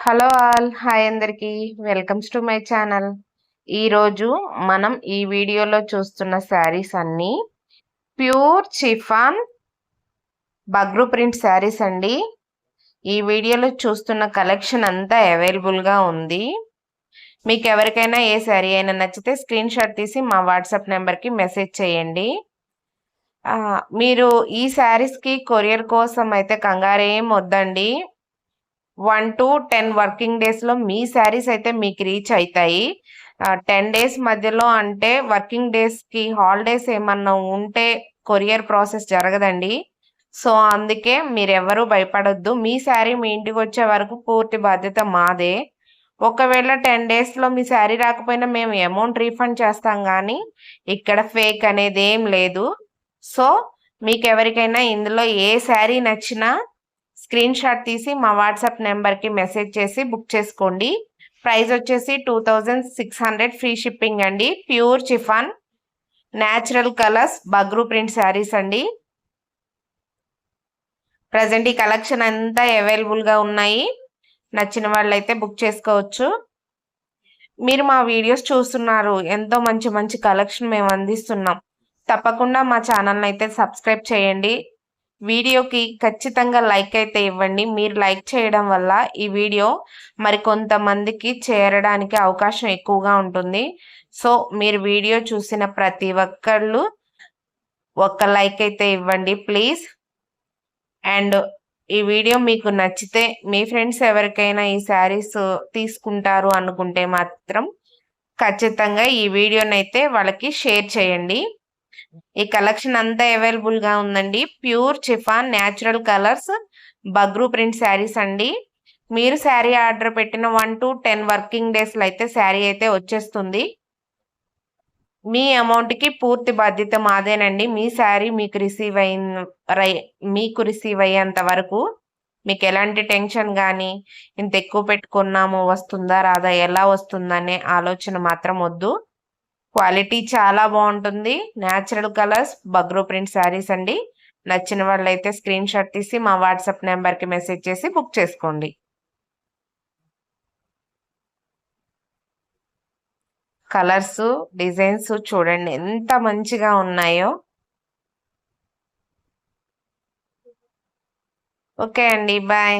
Hello all hi అందరికీ welcomes to my channel. ఈరోజు మనం ఈ వీడియోలో చూస్తున్న శారీస్ అన్నీ pure chiffon Bagru print saris అండి. ఈ వీడియోలో చూస్తున్న కలెక్షన్ అంతా అవైలబుల్గా ఉంది. మీకు ఎవరికైనా ఏ శారీ అయినా నచ్చితే స్క్రీన్ షాట్ తీసి మా వాట్సాప్ నెంబర్కి మెసేజ్ చేయండి. మీరు ఈ శారీస్కి కొరియర్ కోసం అయితే కంగారేం వద్దండి. 1 to 10 వర్కింగ్ డేస్‌లో మీ శారీస్ అయితే మీకు రీచ్ అయితాయి. 10 డేస్ మధ్యలో అంటే వర్కింగ్ డేస్‌కి హాలిడేస్ ఏమన్నా ఉంటే కొరియర్ ప్రాసెస్ జరగదండి. సో, అందుకే మీరెవ్వరూ భయపడొద్దు. మీ శారీ మీ ఇంటికొచ్చే వరకు పూర్తి బాధ్యత మాదే. ఒకవేళ 10 డేస్‌లో మీ శారీ రాకపోయినా మేము అమౌంట్ రీఫండ్ చేస్తాం గానీ, ఇక్కడ ఫేక్ అనేదేం లేదు. సో, మీకెవరికైనా ఇందులో ఏ శారీ నచ్చినా స్క్రీన్ షాట్ తీసి మా వాట్సాప్ నెంబర్కి మెసేజ్ చేసి బుక్ చేసుకోండి. ప్రైస్ వచ్చేసి 2600 ఫ్రీ షిప్పింగ్ అండి. Pure chiffon natural colours Bagru print saris అండి. ప్రజెంట్ ఈ కలెక్షన్ అంతా అవైలబుల్గా ఉన్నాయి. నచ్చిన వాళ్ళైతే బుక్ చేసుకోవచ్చు. మీరు మా వీడియోస్ చూస్తున్నారు, ఎంతో మంచి మంచి కలెక్షన్ మేము అందిస్తున్నాం. తప్పకుండా మా ఛానల్ని అయితే సబ్స్క్రైబ్ చేయండి. వీడియోకి ఖచ్చితంగా లైక్ అయితే ఇవ్వండి. మీరు లైక్ చేయడం వల్ల ఈ వీడియో మరికొంతమందికి చేరడానికి అవకాశం ఎక్కువగా ఉంటుంది. సో, మీరు వీడియో చూసిన ప్రతి ఒక్కళ్ళు ఒక లైక్ అయితే ఇవ్వండి ప్లీజ్. అండ్ ఈ వీడియో మీకు నచ్చితే మీ ఫ్రెండ్స్ ఎవరికైనా ఈ శారీస్ తీసుకుంటారు అనుకుంటే మాత్రం ఖచ్చితంగా ఈ వీడియోనైతే వాళ్ళకి షేర్ చేయండి. ఈ కలెక్షన్ అంతా అవైలబుల్గా ఉందండి. Pure chiffon natural colours Bagru print saris అండి. మీరు శారీ ఆర్డర్ పెట్టిన 1 to 10 వర్కింగ్ డేస్లో అయితే శారీ అయితే వచ్చేస్తుంది. మీ అమౌంట్కి పూర్తి బాధ్యత మాదేనండి. మీ శారీ మీకు రిసీవ్ అయ్యేంత వరకు మీకు ఎలాంటి టెన్షన్ కానీ, ఇంత ఎక్కువ పెట్టుకున్నాము వస్తుందా రాదా, ఎలా వస్తుందనే ఆలోచన మాత్రం వద్దు. క్వాలిటీ చాలా బాగుంటుంది. Natural colours Bagru print saris అండి. నచ్చిన వాళ్ళైతే స్క్రీన్ షాట్ తీసి మా వాట్సాప్ నెంబర్కి మెసేజ్ చేసి బుక్ చేసుకోండి. కలర్స్ డిజైన్స్ చూడండి ఎంత మంచిగా ఉన్నాయో. ఓకే అండి, బాయ్.